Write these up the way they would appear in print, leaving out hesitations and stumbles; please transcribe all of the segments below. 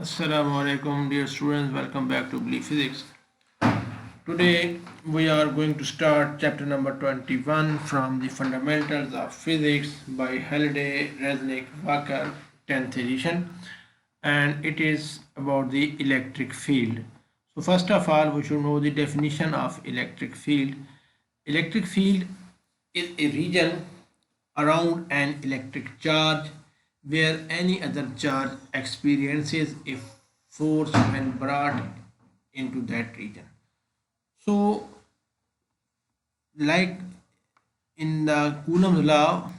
Assalamu alaikum, dear students. Welcome back to Belief Physics. Today we are going to start chapter number 21 from the Fundamentals of Physics by Halliday, Resnick, Walker, 10th edition, and it is about the electric field. So first of all, we should know the definition of electric field. Electric field is a region around an electric charge where any other charge experiences a force when brought into that region. So, like in the Coulomb's law,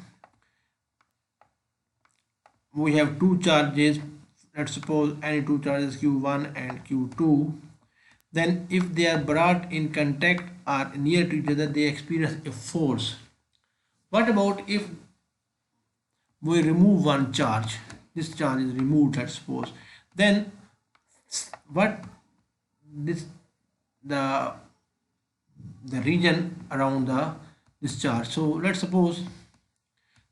we have two charges. Let's suppose any two charges Q1 and Q2. Then, if they are brought in contact or near to each other, they experience a force. What about if we remove one charge? This charge is removed, let's suppose. Then what this the region around the this charge. So let's suppose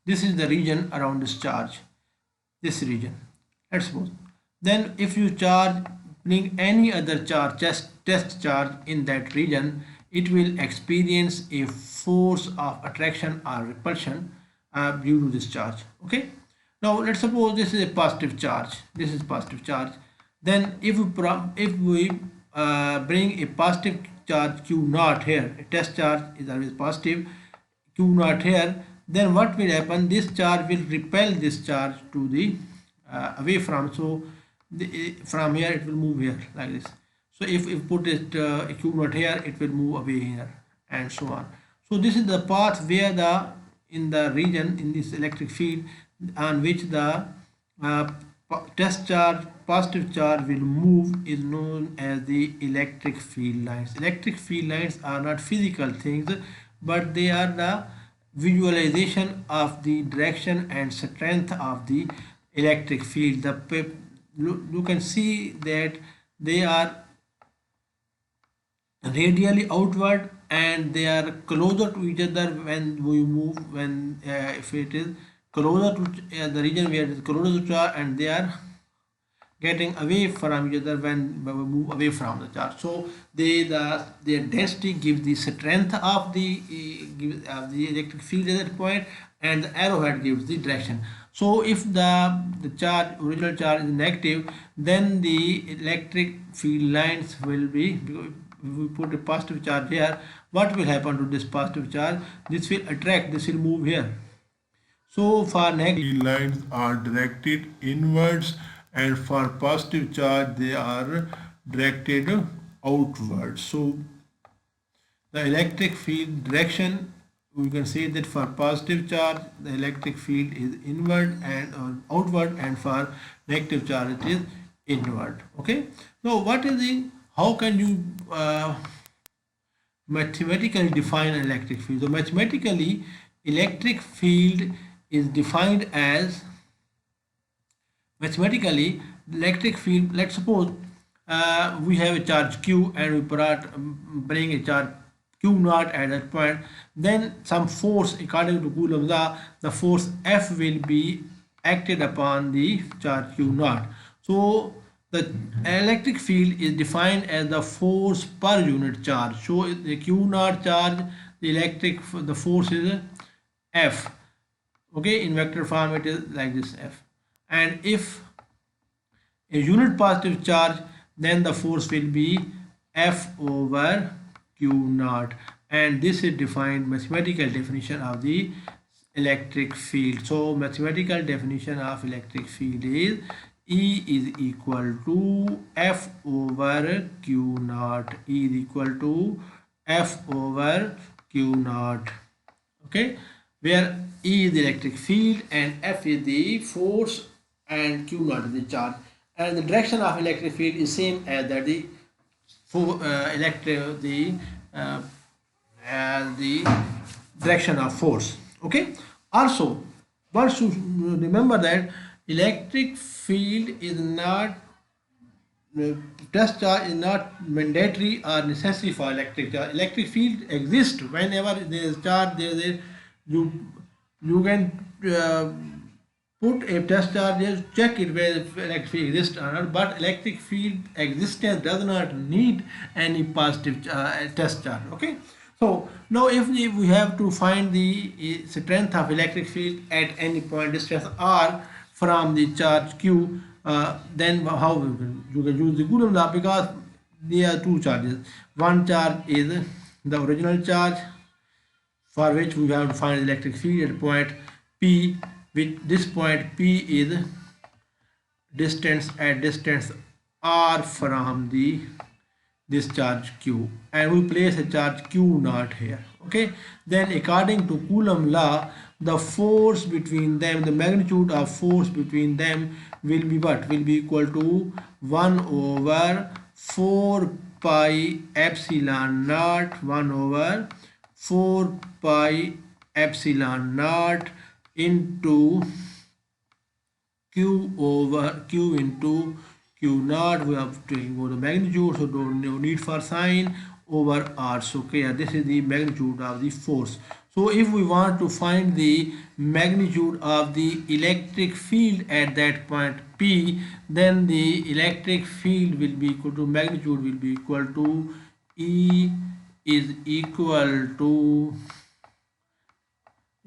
this is the region around this charge, this region. Let's suppose. Then if you charge bring any other charge, test charge in that region, it will experience a force of attraction or repulsion due to this charge. Okay. Now let's suppose this is a positive charge. This is positive charge. Then if we bring a positive charge Q naught here, a test charge is always positive, Q naught here, then what will happen? This charge will repel this charge to the away from. So from here it will move here like this. So if put it Q naught here, it will move away here and so on. So this is the path where in the region in this electric field on which the test charge, positive charge will move is known as the electric field lines. Electric field lines are not physical things, but they are the visualization of the direction and strength of the electric field. You can see that they are radially outward and they are closer to each other when we move, when if it is closer to the region where it is closer to charge, and they are getting away from each other when we move away from the charge. So their density gives the strength of the electric field at that point, and the arrowhead gives the direction. So if the original charge is negative, then the electric field lines will be, if we put a positive charge here, what will happen to this positive charge? This will attract, this will move here. So for negative lines are directed inwards, and for positive charge they are directed outwards. So the electric field direction, we can say that for positive charge the electric field is inward and outward, and for negative charge it is inward. Okay. Now what is the, how can you mathematically define an electric field? So mathematically, electric field is defined as, mathematically electric field, let's suppose we have a charge Q and we bring a charge Q naught at that point, then some force according to Coulomb's law, the force F will be acted upon the charge Q naught. So the electric field is defined as the force per unit charge. So the Q naught charge, the force is F. Okay, in vector form it is like this F. And if a unit positive charge, then the force will be F over Q naught. And this is defined mathematical definition of the electric field. So mathematical definition of electric field is E is equal to F over Q naught. E is equal to F over Q naught. Okay, where E is the electric field and F is the force and Q naught is the charge. And the direction of electric field is same as that the direction of force. Okay. Also, one should remember that electric field is not, test charge is not mandatory or necessary for electric charge. Electric field exists whenever there is charge. You can put a test charge, check it whether electric field exists or not, but electric field existence does not need any positive test charge. Okay, so now if we have to find the strength of electric field at any point distance r from the charge q, then how we will, you can use the Coulomb law, because there are two charges. One charge is the original charge, for which we have to find the electric field at point P, which this point P is distance r from the this charge q, and we place a charge q naught here. Okay, then according to Coulomb law, the force between them, the magnitude of force between them will be what? Will be equal to 1 over 4 pi epsilon naught, 1 over 4 pi epsilon naught into q over q into q naught. We have to go the magnitude, so no need for sign, over r. So clear, this is the magnitude of the force. So if we want to find the magnitude of the electric field at that point P, then the electric field will be equal to, magnitude will be equal to, E is equal to,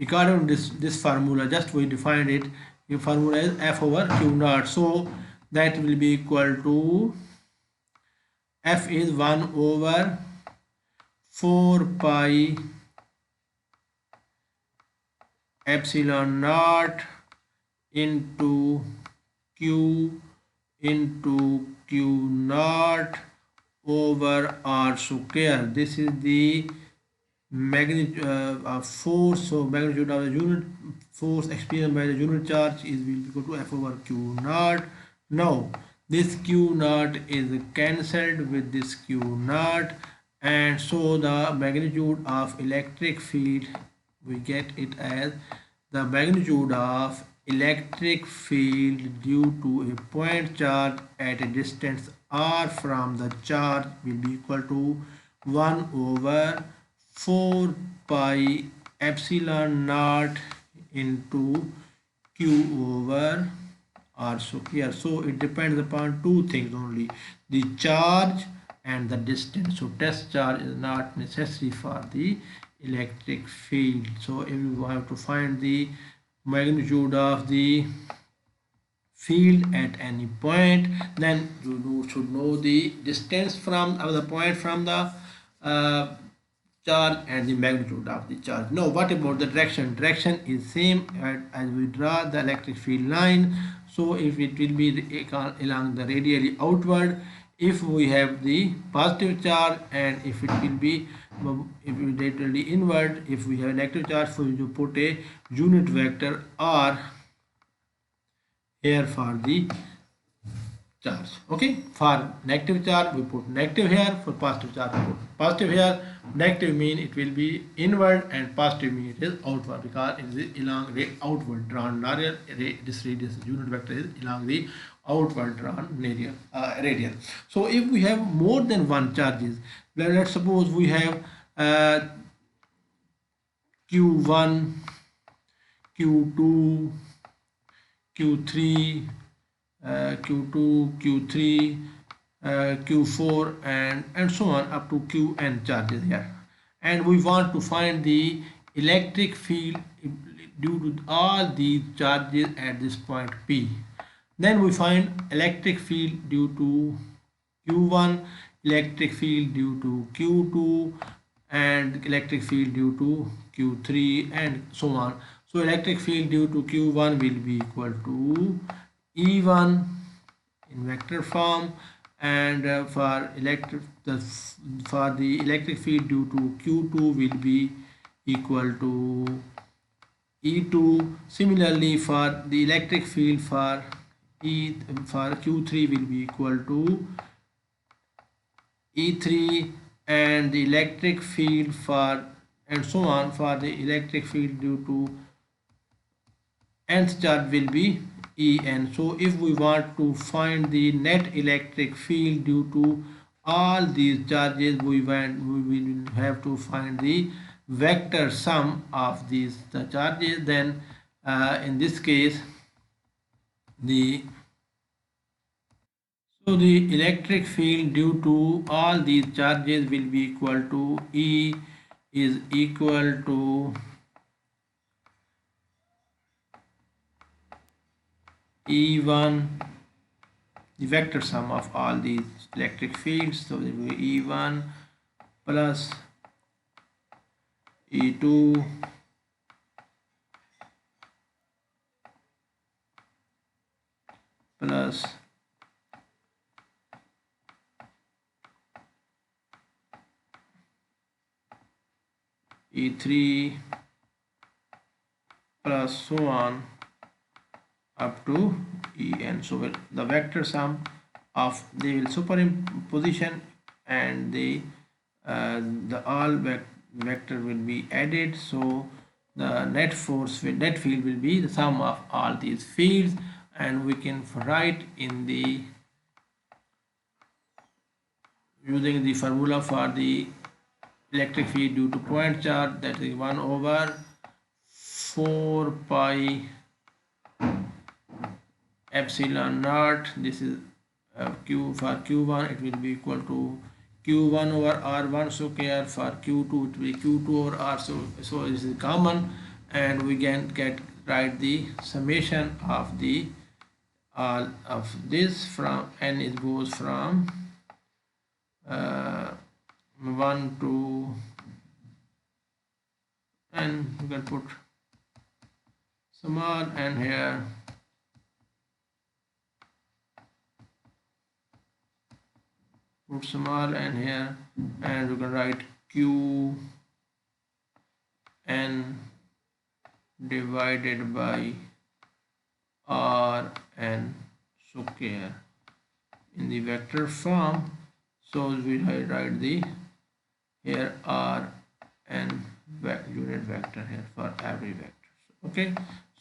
according to this formula, just we defined it, the formula is F over Q naught. So that will be equal to, F is 1 over 4 pi epsilon naught into Q into Q naught over R square. This is the magnitude of force. So magnitude of the unit force experienced by the unit charge is will be equal to F over Q naught. Now this Q naught is cancelled with this Q naught, and so the magnitude of electric field, we get it as the magnitude of electric field due to a point charge at a distance r from the charge will be equal to 1 over 4 pi epsilon naught into q over r. So here, so it depends upon two things only, the charge and the distance. So test charge is not necessary for the electric field. So if you have to find the magnitude of the field at any point, then you should know the distance from the point from the charge and the magnitude of the charge. Now what about the direction? Direction is same as we draw the electric field line. So if it will be along the radially outward if we have the positive charge, and if it will be radially inward if we have negative charge. So you put a unit vector r here for the charge. Okay, for negative charge we put negative here, for positive charge we put positive here. Negative mean it will be inward and positive mean it is outward, because it is along the outward drawn this radius unit vector is along the outward drawn radial. So if we have more than one charges, let's suppose we have q1, q2, q3, q2, q3, q4, and so on up to qn charges here, and we want to find the electric field due to all these charges at this point P. Then we find electric field due to q1, electric field due to q2, and electric field due to q3, and so on. So electric field due to q1 will be equal to E1 in vector form, and for the electric field due to q2 will be equal to E2. Similarly, for the electric field for q3 will be equal to E3, and the electric field for, and so on, for the electric field due to nth charge will be En. So if we want to find the net electric field due to all these charges, we will have to find the vector sum of these charges. Then in this case the electric field due to all these charges will be equal to E is equal to E1, the vector sum of all these electric fields. So it will be E1 plus E2 plus E3 plus so on up to En. So the vector sum of they will superimposition and the all vector will be added. So the net field will be the sum of all these fields, and we can write in the using the formula for the electric field due to point charge, that is 1 over 4 pi epsilon naught. This is q for q1 it will be equal to q1 over r1 square. For q2 it will be q2 over r. So this is common, and we can write the summation of the all of this from n. It goes from 1 to n. You can put small n here, put small n here, and you can write q n divided by r n square in the vector form. So we write the here r n unit vector here for every vector. Okay,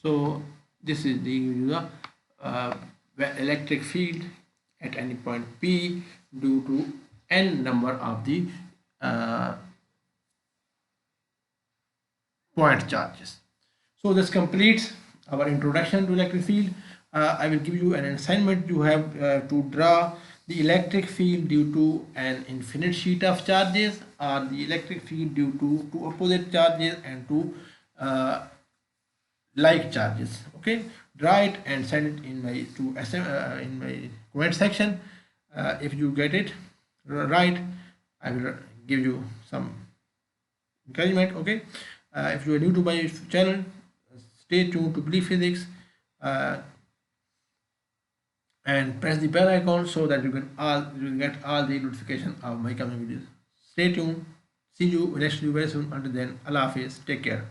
so this is the electric field at any point P due to n number of the point charges. So this completes our introduction to electric field. I will give you an assignment. You have to draw the electric field due to an infinite sheet of charges, or the electric field due to two opposite charges and two like charges. Okay, draw it and send it in my in my comment section. If you get it right, I will give you some encouragement. Okay, if you are new to my channel, stay tuned to Believe Physics and press the bell icon so that you will get all the notification of my coming videos. Stay tuned. See you next video very soon. Until then, Allah Hafiz. Take care.